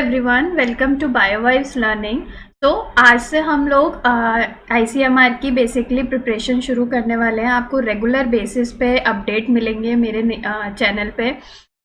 Everyone, welcome to Biovibes learning. तो आज से हम लोग आईसीएमआर की बेसिकली प्रिपरेशन शुरू करने वाले हैं। आपको रेगुलर बेसिस पे अपडेट मिलेंगे मेरे चैनल पे।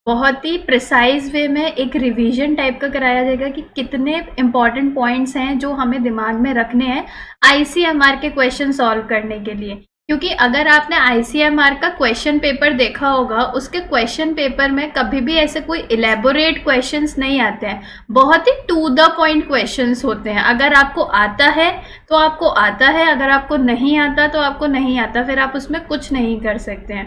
बहुत ही प्रिसाइज वे में एक रिवीजन टाइप का कराया जाएगा कि कितने इंपॉर्टेंट पॉइंट्स हैं जो हमें दिमाग में रखने हैं आईसीएमआर के क्वेश्चन सॉल्व करने के लिए। क्योंकि अगर आपने आईसीएमआर का क्वेश्चन पेपर देखा होगा, उसके क्वेश्चन पेपर में कभी भी ऐसे कोई इलेबोरेट क्वेश्चंस नहीं आते हैं, बहुत ही टू द पॉइंट क्वेश्चंस होते हैं। अगर आपको आता है तो आपको आता है, अगर आपको नहीं आता तो आपको नहीं आता, फिर आप उसमें कुछ नहीं कर सकते हैं।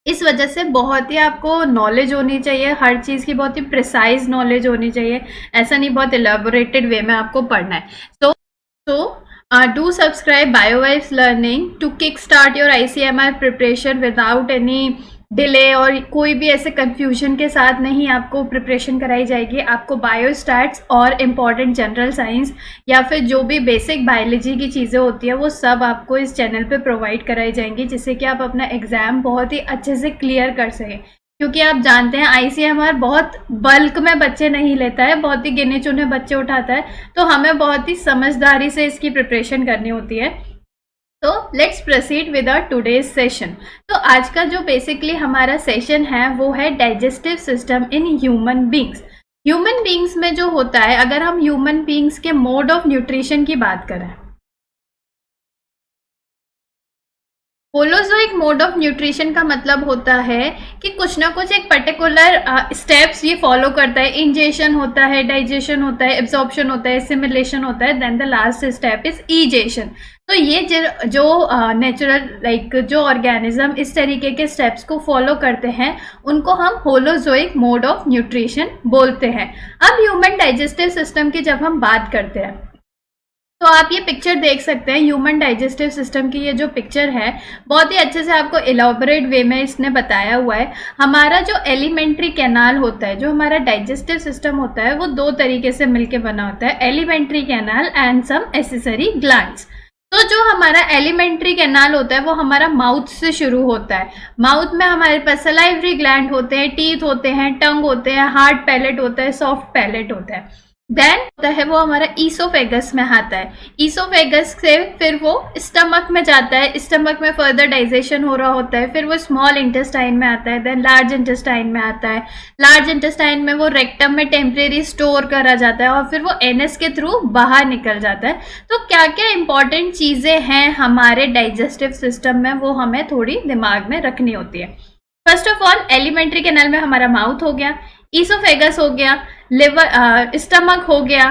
इस वजह से बहुत ही आपको नॉलेज होनी चाहिए, हर चीज़ की बहुत ही प्रिसाइज नॉलेज होनी चाहिए। ऐसा नहीं बहुत इलेबोरेटेड वे में आपको पढ़ना है। Do subscribe BioVibes Learning to kickstart your ICMR preparation without any delay और कोई भी ऐसे कंफ्यूजन के साथ नहीं आपको प्रिपरेशन कराई जाएगी। आपको बायोस्टैट्स और इम्पॉर्टेंट जनरल साइंस या फिर जो भी बेसिक बायोलॉजी की चीज़ें होती है वो सब आपको इस चैनल पे प्रोवाइड कराई जाएंगी, जिससे कि आप अपना एग्ज़ाम बहुत ही अच्छे से क्लियर कर सकें। क्योंकि आप जानते हैं आईसीएमआर बहुत बल्क में बच्चे नहीं लेता है, बहुत ही गिने चुने बच्चे उठाता है, तो हमें बहुत ही समझदारी से इसकी प्रिपरेशन करनी होती है। तो let's proceed with our today's session. तो आज का जो बेसिकली हमारा सेशन है वो है digestive system in human beings. Human beings में जो होता है, अगर हम ह्यूमन बींग्स के मोड ऑफ न्यूट्रिशन की बात करें, होलोजोइक मोड ऑफ न्यूट्रिशन का मतलब होता है कि कुछ ना कुछ एक पर्टिकुलर स्टेप्स ये फॉलो करता है। इंजेशन होता है, डाइजेशन होता है, एब्जॉर्प्शन होता है, एसिमिलेशन होता है, then the last step is egestion. तो ये जो नेचुरल जो ऑर्गेनिज्म इस तरीके के स्टेप्स को फॉलो करते हैं उनको हम होलोजोइक मोड ऑफ न्यूट्रिशन बोलते हैं। अब ह्यूमन डाइजेस्टिव सिस्टम की जब हम बात करते हैं तो आप ये पिक्चर देख सकते हैं। ह्यूमन डाइजेस्टिव सिस्टम की ये जो पिक्चर है बहुत ही अच्छे से आपको इलाबोरेट वे में इसने बताया हुआ है। हमारा जो एलिमेंट्री कैनाल होता है, जो हमारा डाइजेस्टिव सिस्टम होता है, वो दो तरीके से मिलके बना होता है, alimentary canal and some accessory glands. तो जो हमारा एलिमेंट्री कैनाल होता है वो हमारा माउथ से शुरू होता है। माउथ में हमारे पास सलाइवरी ग्लैंड होते हैं, टीथ होते हैं, टंग होते हैं, हार्ड पैलेट होता है, सॉफ्ट पैलेट होता है। देन होता है वो हमारा ईसोफेगस में आता है। ईसोफेगस से फिर वो स्टमक में जाता है, स्टमक में फर्दर डाइजेशन हो रहा होता है, फिर वो स्मॉल इंटेस्टाइन में आता है, देन लार्ज इंटेस्टाइन में आता है। लार्ज इंटेस्टाइन में वो रेक्टम में टेम्परेरी स्टोर करा जाता है और फिर वो एनएस के थ्रू बाहर निकल जाता है। तो क्या क्या इंपॉर्टेंट चीज़ें हैं हमारे डाइजेस्टिव सिस्टम में, वो हमें थोड़ी दिमाग में रखनी होती है। First of all, alimentary canal में हमारा माउथ हो गया, ईसोफेगस हो गया, लिवर स्टमक हो गया,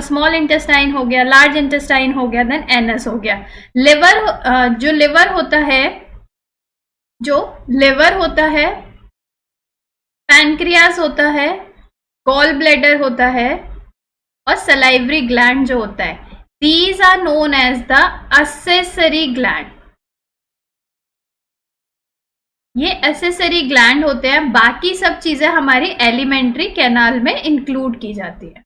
स्मॉल इंटेस्टाइन हो गया, लार्ज इंटेस्टाइन हो गया, देन एनएस हो गया। लिवर जो लिवर होता है, पैनक्रियास होता है, गॉल ब्लैडर होता है और सलाइवरी ग्लैंड जो होता है, these are known as the accessory gland. ये एक्सेसरी ग्लैंड होते हैं, बाकी सब चीजें हमारी एलिमेंट्री कैनाल में इंक्लूड की जाती है।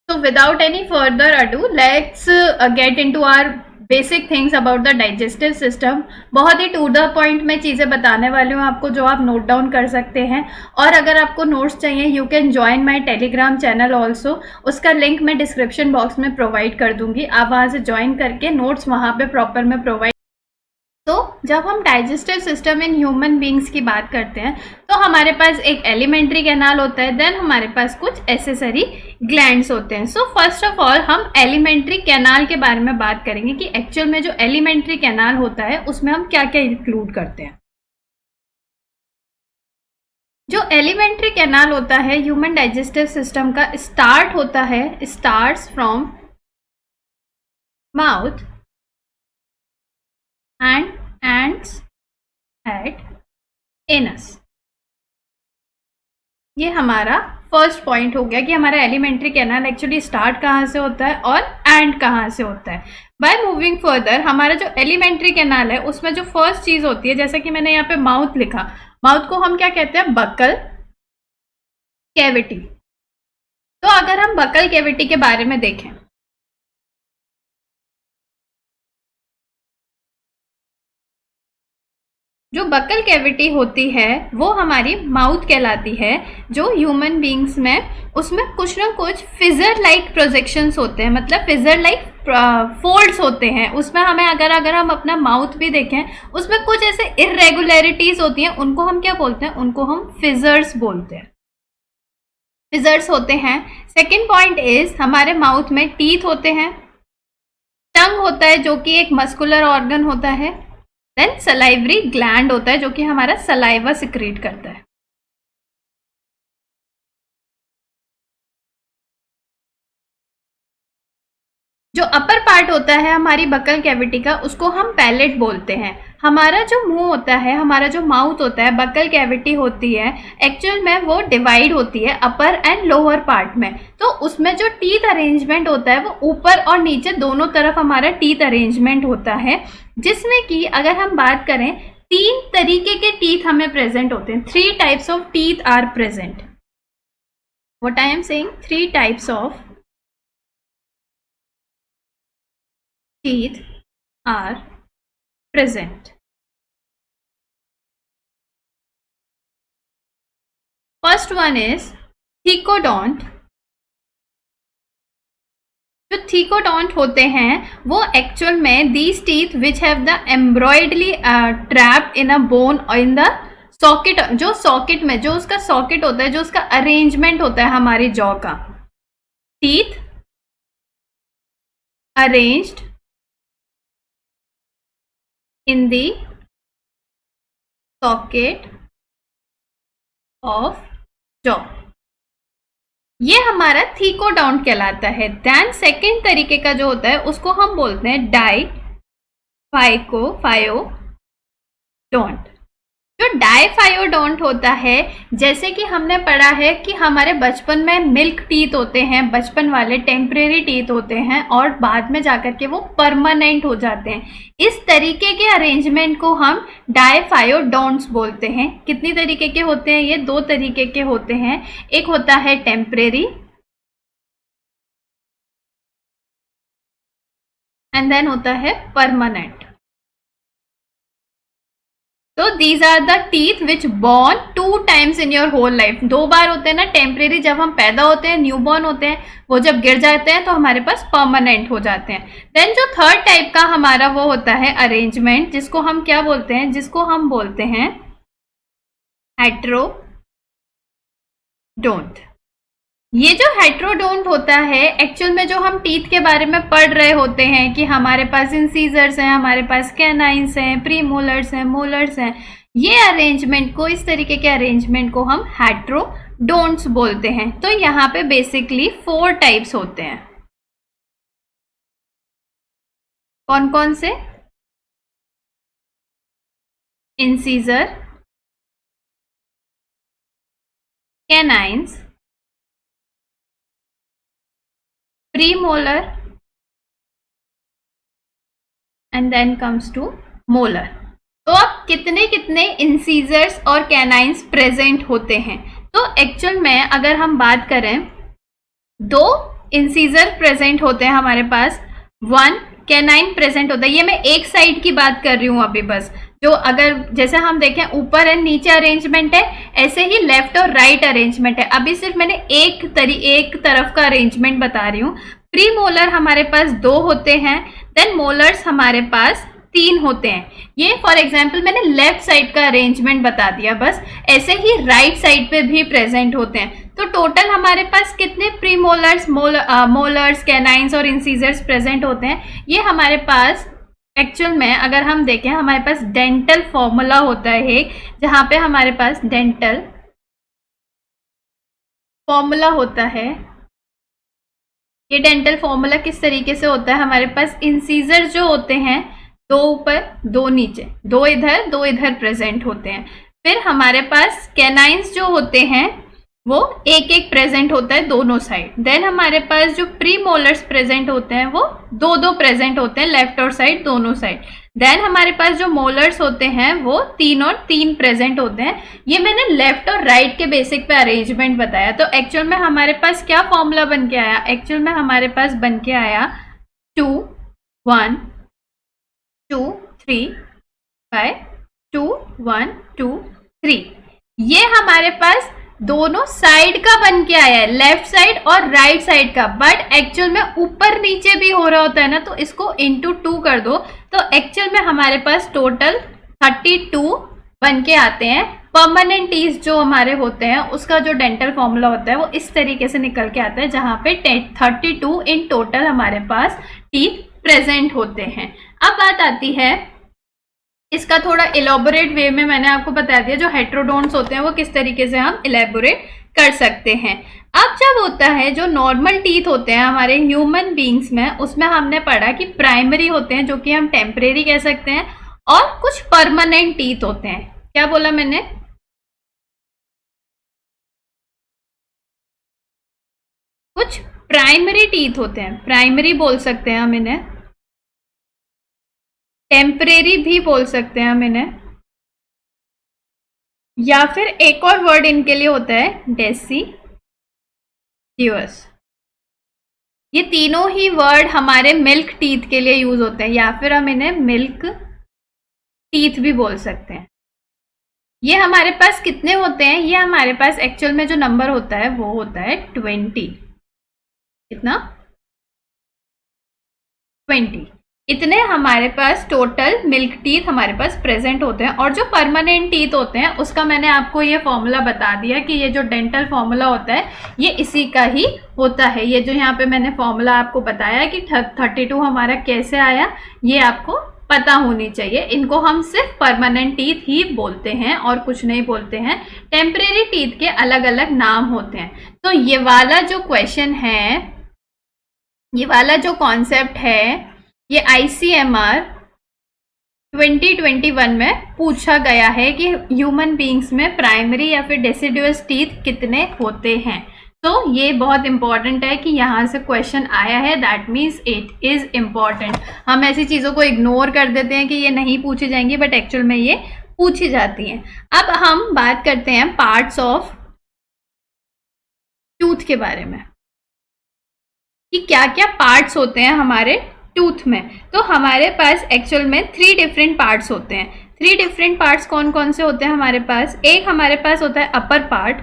So without any further ado, let's get into our basic things about the digestive system। बहुत ही टू द पॉइंट में चीज़ें बताने वाली हूँ आपको, जो आप नोट डाउन कर सकते हैं। और अगर आपको नोट्स चाहिए, you can join my Telegram channel also. उसका लिंक मैं डिस्क्रिप्शन बॉक्स में प्रोवाइड कर दूंगी, आप वहाँ से ज्वाइन करके नोट्स वहाँ पे प्रॉपर में प्रोवाइड। तो जब हम digestive system in human beings की बात करते हैं तो हमारे पास एक एलिमेंट्री कैनाल होता है, देन हमारे पास कुछ एक्सेसरी ग्लैंड्स होते हैं। सो फर्स्ट ऑफ ऑल हम एलिमेंट्री कैनाल के बारे में बात करेंगे कि एक्चुअल में जो एलिमेंट्री कैनाल होता है उसमें हम क्या क्या इंक्लूड करते हैं। जो एलिमेंट्री कैनाल होता है ह्यूमन डाइजेस्टिव सिस्टम का, स्टार्ट होता है, starts from mouth and ants at anus। ये हमारा फर्स्ट पॉइंट हो गया कि हमारा एलिमेंट्री कैनाल एक्चुअली स्टार्ट कहाँ से होता है और एंड कहाँ से होता है। बाय मूविंग फर्दर, हमारा जो एलिमेंट्री कैनाल है उसमें जो फर्स्ट चीज होती है, जैसा कि मैंने यहाँ पे माउथ लिखा, माउथ को हम क्या कहते हैं, बकल कैविटी। तो अगर हम बकल कैविटी के बारे में देखें, जो बकल कैविटी होती है वो हमारी माउथ कहलाती है, जो ह्यूमन बींग्स में उसमें कुछ ना कुछ फिजर लाइक प्रोजेक्शंस होते हैं, मतलब फिजर लाइक फोल्ड्स होते हैं उसमें। हमें अगर हम अपना माउथ भी देखें उसमें कुछ ऐसे इरेगुलरिटीज होती हैं, उनको हम क्या बोलते हैं, उनको हम फिजर्स बोलते हैं, फिजर्स होते हैं। सेकेंड पॉइंट इज हमारे माउथ में टीथ होते हैं, टंग होता है जो कि एक मस्कुलर ऑर्गन होता है, देन सलाइवरी ग्लैंड होता है जो कि हमारा सलाइवा सिक्रीट करता है। जो अपर पार्ट होता है हमारी बकल कैविटी का उसको हम पैलेट बोलते हैं। हमारा जो मुंह होता है, हमारा जो माउथ होता है, बकल कैविटी होती है, एक्चुअल में वो डिवाइड होती है अपर एंड लोअर पार्ट में। तो उसमें जो टीथ अरेंजमेंट होता है वो ऊपर और नीचे दोनों तरफ हमारा टीथ अरेंजमेंट होता है, जिसमें कि अगर हम बात करें 3 तरीके के टीथ हमें प्रेजेंट होते हैं। 3 types of teeth are present. What I am saying, 3 types of teeth are present. First one is thecodont. जो थीकोडोंट होते हैं वो एक्चुअल में these teeth which have the embroidly trapped in a bone और in the socket, जो socket में जो उसका सॉकेट होता है, जो उसका अरेंजमेंट होता है हमारी जॉ का, teeth arranged in the socket of jaw, ये हमारा थीकोडोंट कहलाता है। देन सेकेंड तरीके का जो होता है उसको हम बोलते हैं डाइफाइकोफायोडोंट। जो डाइफायोडोंट होता है, जैसे कि हमने पढ़ा है कि हमारे बचपन में मिल्क टीथ होते हैं, बचपन वाले टेम्परेरी टीथ होते हैं और बाद में जाकर के वो परमानेंट हो जाते हैं। इस तरीके के अरेंजमेंट को हम डाइफायोडोंट्स बोलते हैं। कितनी तरीके के होते हैं ये? 2 तरीके के होते हैं। एक होता है टेम्परेरी एंड देन होता है परमानेंट। तो these are the teeth which born 2 times in your whole life. 2 बार होते हैं ना, टेम्परेरी जब हम पैदा होते हैं, न्यू बॉर्न होते हैं, वो जब गिर जाते हैं तो हमारे पास परमानेंट हो जाते हैं। देन जो थर्ड टाइप का हमारा वो होता है अरेंजमेंट, जिसको हम क्या बोलते हैं, जिसको हम बोलते हैं हेट्रोडोंट। ये जो हेट्रोडोंट होता है, एक्चुअल में जो हम टीथ के बारे में पढ़ रहे होते हैं कि हमारे पास इंसीजर्स हैं, हमारे पास कैनाइंस हैं, प्रीमोलर्स हैं, मोलर्स हैं, ये अरेंजमेंट को, इस तरीके के अरेंजमेंट को हम हेट्रोडोंट्स बोलते हैं। तो यहाँ पे बेसिकली 4 टाइप्स होते हैं। कौन कौन से? Incisor, canines, premolar and then comes to molar। तो अब कितने कितने इंसीजर्स और कैनाइंस प्रेजेंट होते हैं? तो एक्चुअल में अगर हम बात करें, 2 इंसीजर प्रेजेंट होते हैं हमारे पास, 1 कैनाइन प्रेजेंट होता है। ये मैं एक साइड की बात कर रही हूँ अभी बस। जो अगर जैसे हम देखें ऊपर एंड नीचे अरेंजमेंट है, ऐसे ही लेफ्ट और राइट अरेंजमेंट है। अभी सिर्फ मैंने एक तरफ का अरेंजमेंट बता रही हूँ। प्री मोलर हमारे पास 2 होते हैं, देन मोलर्स हमारे पास 3 होते हैं। ये फॉर एग्जाम्पल मैंने लेफ्ट साइड का अरेंजमेंट बता दिया बस। ऐसे ही राइट साइड पे भी प्रेजेंट होते हैं। तो टोटल हमारे पास कितने प्री मोलर्स, मोलर्स, कैनाइंस और इंसीजर्स प्रेजेंट होते हैं? ये हमारे पास एक्चुअल में अगर हम देखें, हमारे पास डेंटल फॉर्मूला होता है, जहां पे हमारे पास डेंटल फॉर्मूला होता है। ये डेंटल फॉर्मूला किस तरीके से होता है? हमारे पास इंसीजर जो होते हैं 2 ऊपर 2 नीचे, 2 इधर 2 इधर प्रेजेंट होते हैं। फिर हमारे पास कैनाइंस जो होते हैं वो एक एक प्रेजेंट होता है दोनों साइड। देन हमारे पास जो प्री मोलर्स प्रेजेंट होते हैं वो 2 प्रेजेंट होते हैं लेफ्ट और साइड, दोनों साइड। देन हमारे पास जो मोलर्स होते हैं वो 3 और 3 प्रेजेंट होते हैं। ये मैंने लेफ्ट और राइट के बेसिक पे अरेंजमेंट बताया। तो एक्चुअल में हमारे पास क्या फॉर्मूला बन के आया? एक्चुअल में हमारे पास बन के आया 2 1 2 3 5 2 1 2 3। ये हमारे पास दोनों साइड का बन के आया है, लेफ्ट साइड और राइट साइड का, बट एक्चुअल में ऊपर नीचे भी हो रहा होता है ना, तो इसको इंटू 2 कर दो तो एक्चुअल में हमारे पास टोटल 32 बन के आते हैं। परमानेंट टीथ जो हमारे होते हैं उसका जो डेंटल फॉर्मूला होता है वो इस तरीके से निकल के आता है, जहां पे 32 इन टोटल हमारे पास टीथ प्रेजेंट होते हैं। अब बात आती है इसका थोड़ा इलेबोरेट वे में, मैंने आपको बता दिया जो हेट्रोडोन्ट्स होते हैं वो किस तरीके से हम इलेबोरेट कर सकते हैं। अब जब होता है जो नॉर्मल टीथ होते हैं हमारे ह्यूमन बींग्स में, उसमें हमने पढ़ा कि प्राइमरी होते हैं जो कि हम टेम्परेरी कह सकते हैं, और कुछ परमानेंट टीथ होते हैं। क्या बोला मैंने? कुछ प्राइमरी टीथ होते हैं, प्राइमरी बोल सकते हैं हम इन्हें, टेम्परेरी भी बोल सकते हैं हम इन्हें, या फिर एक और वर्ड इनके लिए होता है डेसिड्यूअस। ये तीनों ही वर्ड हमारे मिल्क टीथ के लिए यूज होते हैं, या फिर हम इन्हें मिल्क टीथ भी बोल सकते हैं। ये हमारे पास कितने होते हैं? ये हमारे पास एक्चुअल में जो नंबर होता है वो होता है 20। कितना? 20। इतने हमारे पास टोटल मिल्क टीथ हमारे पास प्रेजेंट होते हैं। और जो परमानेंट टीथ होते हैं उसका मैंने आपको ये फॉर्मूला बता दिया कि ये जो डेंटल फॉर्मूला होता है ये इसी का ही होता है। ये जो यहाँ पे मैंने फॉर्मूला आपको बताया कि 32 हमारा कैसे आया, ये आपको पता होनी चाहिए। इनको हम सिर्फ परमानेंट टीथ ही बोलते हैं और कुछ नहीं बोलते हैं। टेम्परेरी टीथ के अलग अलग नाम होते हैं। तो ये वाला जो क्वेश्चन है, ये वाला जो कॉन्सेप्ट है, ये ICMR 2021 में पूछा गया है कि ह्यूमन बींग्स में प्राइमरी या फिर डेसिडुअस टीथ कितने होते हैं। तो ये बहुत इंपॉर्टेंट है कि यहाँ से क्वेश्चन आया है, that means it is important. हम ऐसी चीज़ों को इग्नोर कर देते हैं कि ये नहीं पूछी जाएंगी, बट एक्चुअल में ये पूछी जाती हैं। अब हम बात करते हैं पार्ट्स ऑफ टूथ के बारे में कि क्या क्या पार्ट्स होते हैं हमारे टूथ में। तो हमारे पास एक्चुअल में 3 डिफरेंट पार्ट्स होते हैं। 3 डिफरेंट पार्ट्स कौन कौन से होते हैं हमारे पास? एक हमारे पास होता है अपर पार्ट,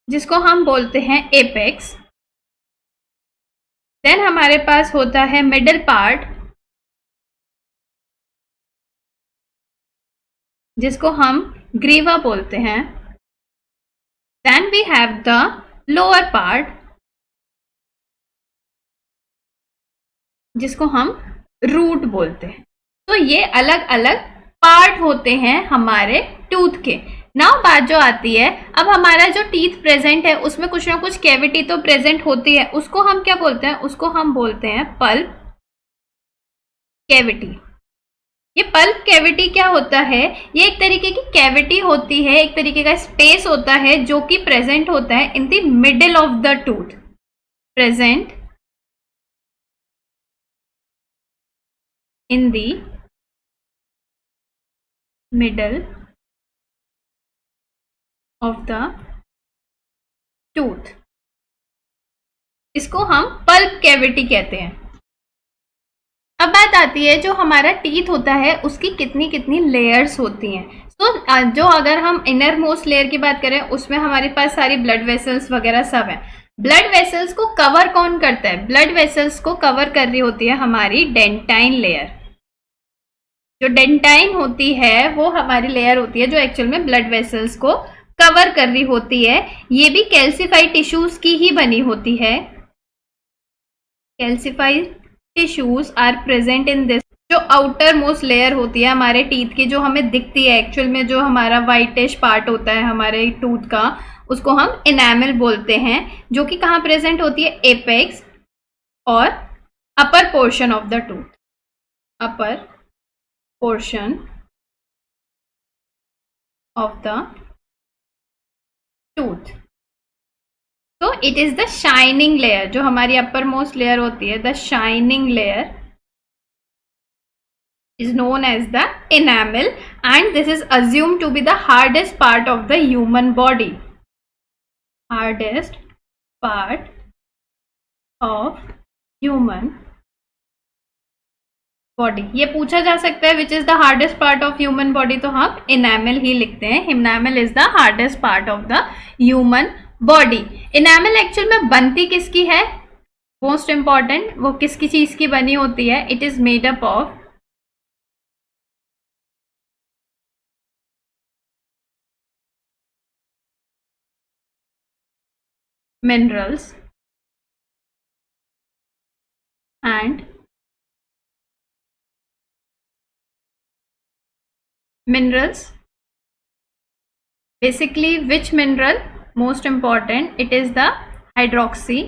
जिसको हम बोलते हैं एपेक्स। देन हमारे पास होता है मिडल पार्ट, जिसको हम ग्रीवा बोलते हैं। Then we have the lower part, जिसको हम रूट बोलते हैं। तो ये अलग अलग पार्ट होते हैं हमारे टूथ के। नाउ बात जो आती है, अब हमारा जो टीथ प्रेजेंट है उसमें कुछ ना कुछ कैविटी तो प्रेजेंट होती है, उसको हम क्या बोलते हैं? उसको हम बोलते हैं पल्प कैविटी। ये पल्प कैविटी क्या होता है? ये एक तरीके की कैविटी होती है, एक तरीके का स्पेस होता है जो कि प्रेजेंट होता है in the middle of the tooth, present in the middle of the tooth। इसको हम पल्प कैविटी कहते हैं। अब बात आती है जो हमारा टीथ होता है उसकी कितनी कितनी लेयर्स होती हैं। तो जो अगर हम इनर मोस्ट लेयर की बात करें उसमें हमारे पास सारी ब्लड वेसल्स वगैरह सब है। ब्लड वेसल्स को कवर कौन करता है? ब्लड वेसल्स को कवर कर रही होती है हमारी डेंटाइन लेयर। जो डेंटाइन होती है वो हमारी लेयर होती है जो एक्चुअल में ब्लड वेसल्स को कवर कर रही होती है। ये भी कैल्सिफाइड टिश्यूज की ही बनी होती है। Calcified tissues are present in this. जो आउटर मोस्ट लेयर होती है हमारे टीथ की, जो हमें दिखती है एक्चुअल में, जो हमारा व्हाइटिश पार्ट होता है हमारे टूथ का, उसको हम इनेमल बोलते हैं, जो कि कहाँ प्रेजेंट होती है? एपेक्स और upper portion of the tooth, upper portion of the tooth. तो it is the shining layer, जो हमारी अपर मोस्ट लेयर होती है, the shining layer is known as the enamel, and this is assumed to be the hardest part of the human body, hardest part of human body, ये पूछा जा सकता है which is the hardest part of human body, तो हम enamel ही लिखते हैं। Enamel is the hardest part of the human body. Enamel actual में बनती किसकी है, मोस्ट इंपॉर्टेंट, वो किसकी चीज की बनी होती है, it is made up of minerals and minerals. Basically, which mineral? Most important, it is the hydroxy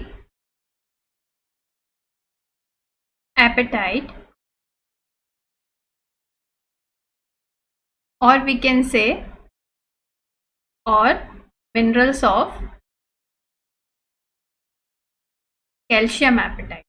apatite, or we can say, or minerals of calcium apatite.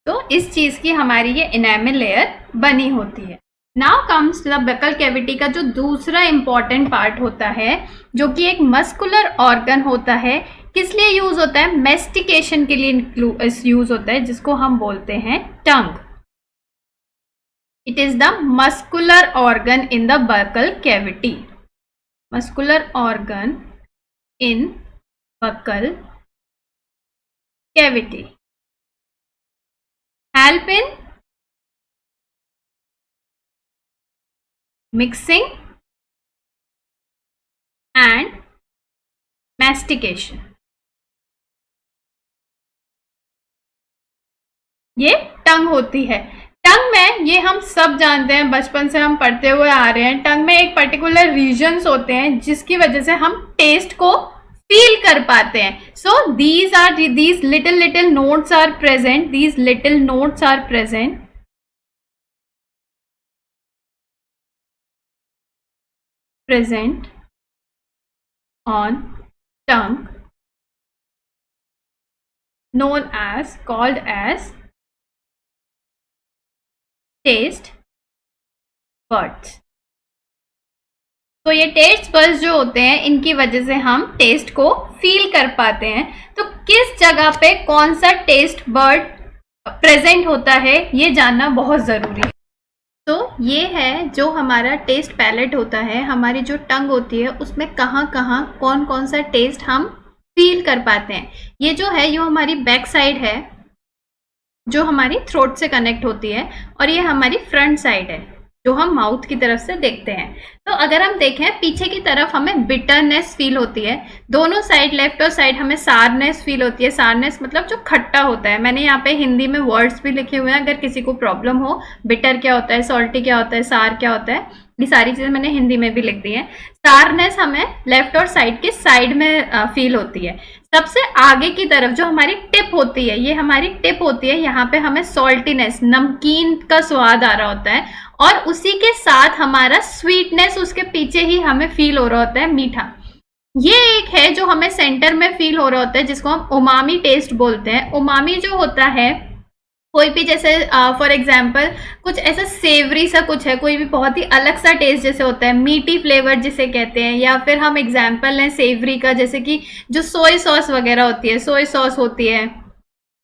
तो इस चीज की हमारी ये इनेमल लेयर बनी होती है। Now comes the buccal cavity का जो दूसरा इंपॉर्टेंट पार्ट होता है, जो कि एक मस्कुलर ऑर्गन होता है। किस लिए यूज होता है, मेस्टिकेशन के लिए यूज होता है, जिसको हम बोलते हैं tongue. It is the muscular organ in the buccal cavity. Muscular organ in buccal cavity help in mixing and mastication। ये टंग होती है। टंग में, ये हम सब जानते हैं, बचपन से हम पढ़ते हुए आ रहे हैं, टंग में एक पर्टिकुलर रीजन्स होते हैं जिसकी वजह से हम टेस्ट को फील कर पाते हैं। सो these little notes are present, these little notes are present on tongue, called as taste buds। तो ये टेस्ट बड्स जो होते हैं, इनकी वजह से हम टेस्ट को फील कर पाते हैं। तो किस जगह पे कौन सा टेस्ट बर्ड प्रेजेंट होता है, ये जानना बहुत जरूरी है। तो ये है जो हमारा टेस्ट पैलेट होता है, हमारी जो टंग होती है, उसमें कहाँ कहाँ कौन कौन सा टेस्ट हम फील कर पाते हैं। ये जो है, ये हमारी बैक साइड है जो हमारी थ्रोट से कनेक्ट होती है, और ये हमारी फ्रंट साइड है जो हम माउथ की तरफ से देखते हैं। तो अगर हम देखें पीछे की तरफ, हमें बिटरनेस फील होती है। दोनों साइड, लेफ्ट और साइड, हमें सारनेस फील होती है। सारनेस मतलब जो खट्टा होता है। मैंने यहाँ पे हिंदी में वर्ड्स भी लिखे हुए हैं, अगर किसी को प्रॉब्लम हो, बिटर क्या होता है, सॉल्टी क्या होता है, सार क्या होता है, ये सारी चीजें मैंने हिंदी में भी लिख दी है। सारनेस हमें लेफ्ट और साइड के साइड में फील होती है। सबसे आगे की तरफ जो हमारी टिप होती है, ये हमारी टिप होती है, यहाँ पे हमें सॉल्टीनेस, नमकीन का स्वाद आ रहा होता है, और उसी के साथ हमारा स्वीटनेस उसके पीछे ही हमें फील हो रहा होता है, मीठा। ये एक है जो हमें सेंटर में फील हो रहा होता है, जिसको हम उमामी टेस्ट बोलते हैं। उमामी जो होता है, कोई भी जैसे फॉर एग्जाम्पल कुछ ऐसा सेवरी सा कुछ है, कोई भी बहुत ही अलग सा टेस्ट जैसे होता है, मीठी फ्लेवर जिसे कहते हैं। या फिर हम एग्जाम्पल लें सेवरी का, जैसे कि जो सोया सॉस वगैरह होती है, सोया सॉस होती है,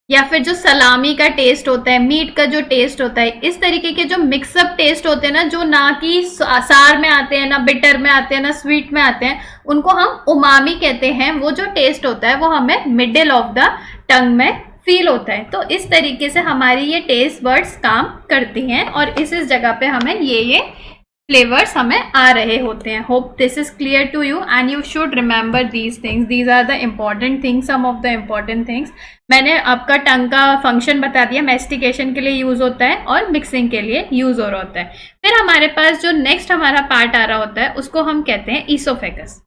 या फिर जो सलामी का टेस्ट होता है, मीट का जो टेस्ट होता है। इस तरीके के जो मिक्सअप टेस्ट होते हैं ना, जो ना कि सार में आते हैं, ना बिटर में आते हैं, ना स्वीट में आते हैं, उनको हम उमामी कहते हैं। वो जो टेस्ट होता है वो हमें मिडिल ऑफ द टंग में फील होता है। तो इस तरीके से हमारी ये टेस्ट बर्ड्स काम करती हैं, और इस जगह पे हमें ये फ्लेवर्स हमें आ रहे होते हैं। Hope this is clear to you and you should remember these things. These are the important things, some of the important things. मैंने आपका टंग का फंक्शन बता दिया, मेस्टिकेशन के लिए यूज होता है और मिक्सिंग के लिए यूज हो रहा होता है। फिर हमारे पास जो नेक्स्ट हमारा पार्ट आ रहा होता है, उसको हम कहते हैं ईसोफेगस।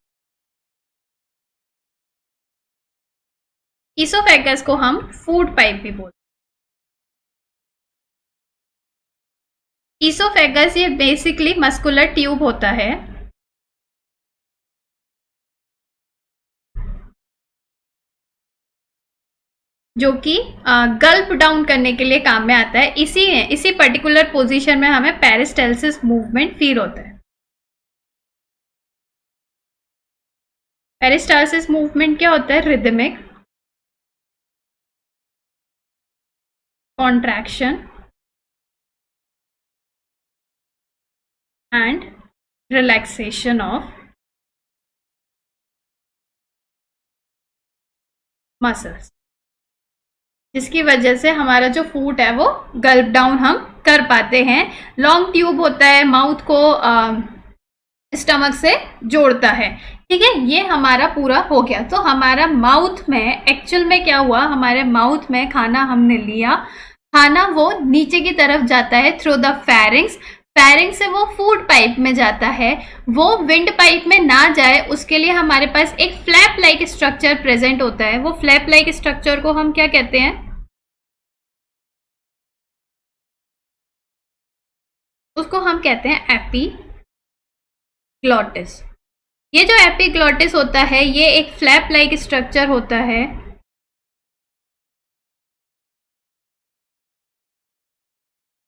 ईसोफेगस को हम फूड पाइप भी बोलते हैं। ईसोफेगस ये बेसिकली मस्कुलर ट्यूब होता है, जो कि गल्प डाउन करने के लिए काम में आता है। इसी पर्टिकुलर पोजीशन में हमें पेरिस्टाल्सिस मूवमेंट फील होता है। पेरिस्टाल्सिस मूवमेंट क्या होता है, rhythmic contraction and relaxation of muscles, जिसकी वजह से हमारा जो फूड है वो गल्प डाउन हम कर पाते हैं। लॉन्ग ट्यूब होता है, माउथ को स्टमक से जोड़ता है। ठीक है, ये हमारा पूरा हो गया। तो हमारा माउथ में एक्चुअल में क्या हुआ, हमारे माउथ में खाना हमने लिया, खाना वो नीचे की तरफ जाता है थ्रू द फेरिंग्स, फेरिंग से वो फूड पाइप में जाता है। वो विंड पाइप में ना जाए उसके लिए हमारे पास एक फ्लैप लाइक स्ट्रक्चर प्रेजेंट होता है। वो फ्लैप लाइक स्ट्रक्चर को हम क्या कहते हैं, उसको हम कहते हैं एपीग्लॉटिस। ये जो एपीग्लॉटिस होता है ये एक फ्लैप लाइक स्ट्रक्चर होता है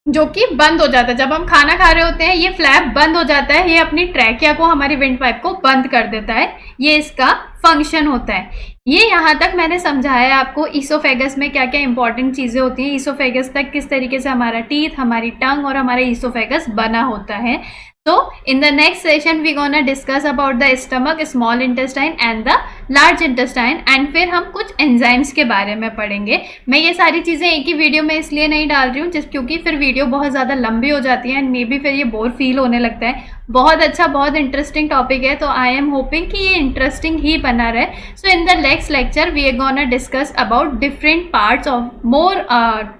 जो कि बंद हो जाता है। जब हम खाना खा रहे होते हैं ये फ्लैप बंद हो जाता है, ये अपनी ट्रैकिया को, हमारी विंड पाइप को बंद कर देता है। ये इसका फंक्शन होता है। ये यहाँ तक मैंने समझाया आपको ईसोफेगस में क्या क्या इंपॉर्टेंट चीज़ें होती हैं, ईसोफेगस तक किस तरीके से हमारा टीथ, हमारी टंग और हमारा ईसोफेगस बना होता है। So in the next session we gonna discuss about the stomach, small intestine and the large intestine and फिर हम कुछ एंजाइम्स के बारे में पढ़ेंगे। मैं ये सारी चीज़ें एक ही वीडियो में इसलिए नहीं डाल रही हूँ क्योंकि फिर वीडियो बहुत ज़्यादा लंबी हो जाती है एंड मे बी फिर ये बोर फील होने लगता है। बहुत अच्छा, बहुत इंटरेस्टिंग टॉपिक है, तो आई एम होपिंग कि ये इंटरेस्टिंग ही बना रहे। So in the next lecture we are gonna discuss about different parts of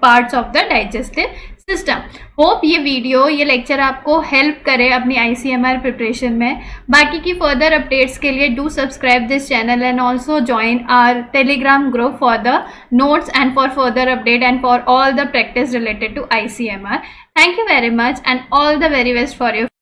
parts of the digestive system. Hope ये वीडियो, ये लेक्चर आपको हेल्प करे अपनी ICMR प्रिपरेशन में। बाकी की फर्दर अपडेट्स के लिए do subscribe this channel and also join our Telegram group for the notes and for further update and for all the practice related to ICMR. Thank you very much and all the very best for your